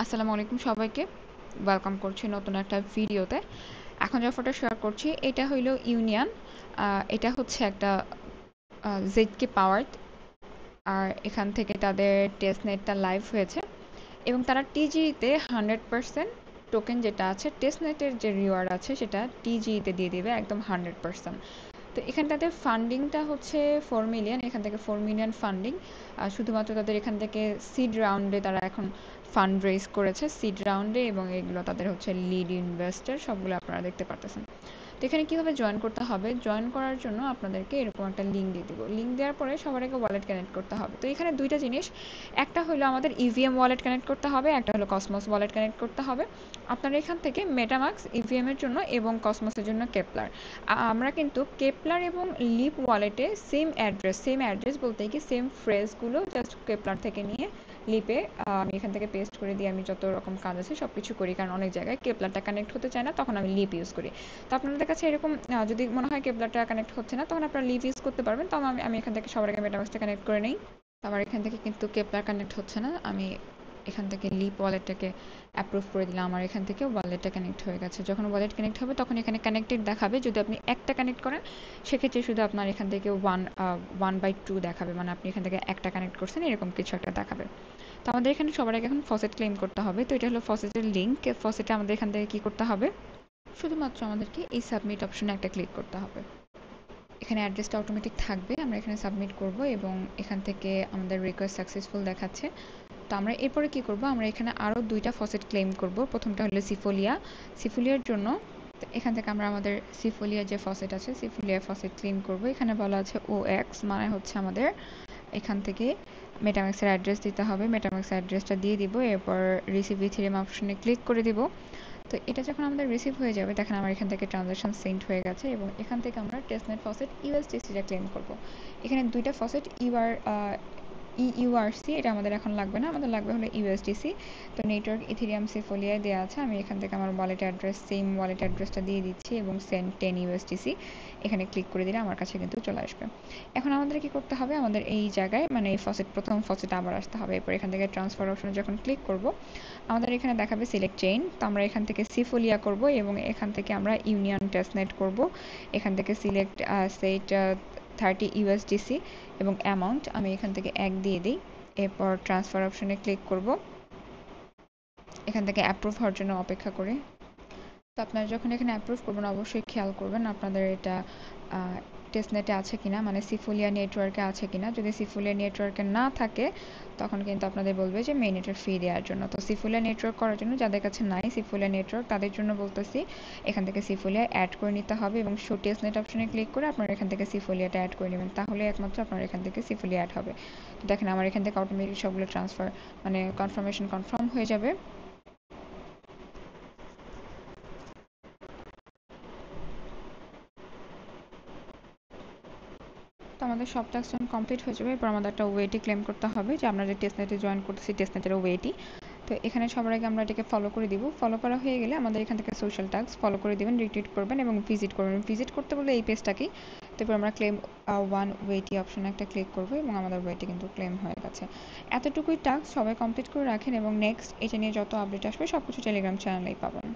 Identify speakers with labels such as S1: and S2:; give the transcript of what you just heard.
S1: আসসালামু আলাইকুম সবাইকে। ওয়েলকাম করছি নতুন একটা ভিডিওতে। এখন যে ফটো শেয়ার করছি এটা হইল ইউনিয়ন। এটা হচ্ছে একটা জেডকে পাওয়ার্ড। আর এখান থেকে তাদের টেস্টনেটটা লাইভ হয়েছে এবং তারা টিজিতে 100% টোকেন যেটা আছে টেস্টনেটের যে রিওয়ার্ড আছে সেটা টিজিতে দিয়ে দিবে একদম 100%। তো এখানে তাদের ফান্ডিংটা হচ্ছে 4 মিলিয়ন, এখান থেকে 4 মিলিয়ন ফান্ডিং। শুধুমাত্র তাদের এখান থেকে সিড রাউন্ডে তারা এখন ফান্ড রেজ করেছে সিড রাউন্ডে, এবং এগুলো তাদের হচ্ছে লিড ইনভেস্টর, সবগুলো আপনারা দেখতে পারতেছেন। তো এখানে কীভাবে জয়েন করতে হবে, জয়েন করার জন্য আপনাদেরকে এরকম একটা লিঙ্ক দিয়ে দেবো। লিঙ্ক দেওয়ার পরে সবার আগে ওয়ালেট কানেক্ট করতে হবে। তো এখানে দুইটা জিনিস, একটা হলো আমাদের ইভিএম ওয়ালেট কানেক্ট করতে হবে, একটা হলো কসমোস ওয়ালেট কানেক্ট করতে হবে। আপনারা এখান থেকে মেটামাক্স ইভিএম এর জন্য এবং কসমোসের জন্য কেপলার। আমরা কিন্তু কেপলার এবং লিপ ওয়ালেটে সেম অ্যাড্রেস বলতে কি সেম ফ্রেজগুলো জাস্ট কেপলার থেকে নিয়ে লিপে আমি এখান থেকে পেস্ট করে দিয়ে আমি যত রকম কাজ আছে সব কিছু করি, কারণ অনেক জায়গায় কেপলারটা কানেক্ট হতে চায় না, তখন আমি লিপ ইউজ করি। তো আপনাদের কাছে এরকম যদি মনে হয় কেবলারটা কানেক্ট হচ্ছে না, তখন আপনারা লিভ ইউজ করতে পারবেন। তো আমি এখান থেকে সবার আগে মেটামাক্সটা কানেক্ট করে নেই। তো আমার এখান থেকে কিন্তু কেপলার কানেক্ট হচ্ছে না, আমি এখান থেকে লিপ ওয়ালেটটাকে অ্যাপ্রুভ করে দিলাম। আমার এখান থেকে ওয়ালেটটা কানেক্ট হয়ে গেছে। যখন ওয়ালেট কানেক্ট হবে তখন এখানে কানেক্টেড দেখাবে। যদি আপনি একটা কানেক্ট করেন সেক্ষেত্রে শুধু আপনার এখান থেকে 1/2 দেখাবে, মানে আপনি এখান থেকে একটা কানেক্ট করছেন এরকম কিছু একটা দেখাবে। তো আমাদের এখানে সবার আগে এখন ফসেট ক্লেম করতে হবে। তো এটা হলো ফসেটের লিঙ্ক। ফসেটে আমাদের এখান থেকে কী করতে হবে, শুধুমাত্র আমাদেরকে এই সাবমিট অপশনে একটা ক্লিক করতে হবে। এখানে অ্যাড্রেসটা অটোমেটিক থাকবে, আমরা এখানে সাবমিট করব এবং এখান থেকে আমাদের রিকোয়েস্ট সাকসেসফুল দেখাচ্ছে। তো আমরা এরপরে কি করব, আমরা এখানে আরও দুইটা ফসেট ক্লেম করব। প্রথমটা হলো সিফোলিয়ার জন্য। তো এখান থেকে আমরা আমাদের সিফোলিয়ার যে ফসেট আছে সিফোলিয়ার ফসেট ক্লেম করব। এখানে বলা আছে OX, মানে হচ্ছে আমাদের এখান থেকে মেটাম্যাক্সের অ্যাড্রেস দিতে হবে। মেটাম্যাক্স অ্যাড্রেসটা দিয়ে দিব, এরপর রিসিভ ইথেরিয়াম অপশনে ক্লিক করে দিব। তো এটা যখন আমাদের রিসিভ হয়ে যাবে, দেখেন আমার এখান থেকে ট্রানজাকশন সেন্ড হয়ে গেছে এবং এখান থেকে আমরা টেস্টনেট ফসেট ইউএসডিসিটা ক্লেম করব। এখানে দুইটা ফসেট ইউআরসি, এটা আমাদের এখন লাগবে না, আমাদের লাগবে হলো ইউএসডিসি। তো নেটওয়ার্ক ইথেরিয়াম সিফোলিয়ায় দেওয়া আছে, আমি এখান থেকে আমার ওয়ালেট অ্যাড্রেস সেম ওয়ালেট অ্যাড্রেসটা দিয়ে দিচ্ছি এবং সেন্ড 10 ইউএসডিসি এখানে ক্লিক করে দিলে আমার কাছে কিন্তু চলে আসবে। এখন আমাদের কি করতে হবে, আমাদের এই জায়গায় মানে এই প্রথম ফসেট আবার আসতে হবে। এরপর এখান থেকে ট্রান্সফার অপশনে যখন ক্লিক করব আমাদের এখানে দেখাবে সিলেক্ট চেইন। তো আমরা এখান থেকে সিফোলিয়া করব এবং এখান থেকে আমরা ইউনিয়ন টেস্টনেট করব। এখান থেকে সিলেক্ট সেট 30 ইউএসডিসি এবং অ্যামাউন্ট আমি এখান থেকে 1 দিয়ে দিই। এরপর ট্রান্সফার অপশনে ক্লিক করব, এখান থেকে অ্যাপ্রুভ হওয়ার জন্য অপেক্ষা করি। তো আপনারা যখন এখানে অ্যাপ্রুভ করবেন অবশ্যই খেয়াল করবেন আপনাদের এটা টেস্টনেটে আছে কিনা, মানে সিফোলিয়া নেটওয়ার্কে আছে কিনা। যদি সিফোলিয়া নেটওয়ার্কে না থাকে তখন কিন্তু আপনাদের বলবে যে মেইনেটের ফি দেওয়ার জন্য। তো সিফোলিয়া নেটওয়ার্ক করার জন্য যাদের কাছে নাই সিফোলিয়া নেটওয়ার্ক, তাদের জন্য বলতেছি এখান থেকে সিফোলিয়া অ্যাড করে নিতে হবে এবং শো টেস্টনেট অপশনে ক্লিক করে আপনারা এখান থেকে সিফোলিয়াটা অ্যাড করে নেবেন, তাহলে একমাত্র আপনার এখান থেকে সিফোলিয়া অ্যাড হবে। তো দেখেন আমার এখান থেকে অটোমেটিক সবগুলো ট্রান্সফার মানে কনফার্ম হয়ে যাবে। তো আমাদের সব টাস্ক কমপ্লিট হয়ে যাবে। এরপর আমাদের একটা ওয়েটি ক্লেম করতে হবে যে আমরা যে টেস্টনেটে জয়েন করতেছি টেস্টনেটের ওয়েটি। তো এখানে সবার আগে আমরা এটাকে ফলো করে দিব। ফলো করা হয়ে গেলে আমাদের এখান থেকে সোশ্যাল টাস্ক ফলো করে দেবেন, রিটুইট করবেন এবং ভিজিট করবেন। ভিজিট করতে বলে এই পেজটাকেই। তারপর আমরা ক্লেম ওয়ান ওয়েটি অপশনে একটা ক্লিক করবো এবং আমাদের ওয়েটি কিন্তু ক্লেম হয়ে গেছে। এতটুকুই টাস্ক, সবাই কমপ্লিট করে রাখেন এবং নেক্সট এটা নিয়ে যত আপডেট আসবে সব কিছু টেলিগ্রাম চ্যানেলেই পাবেন।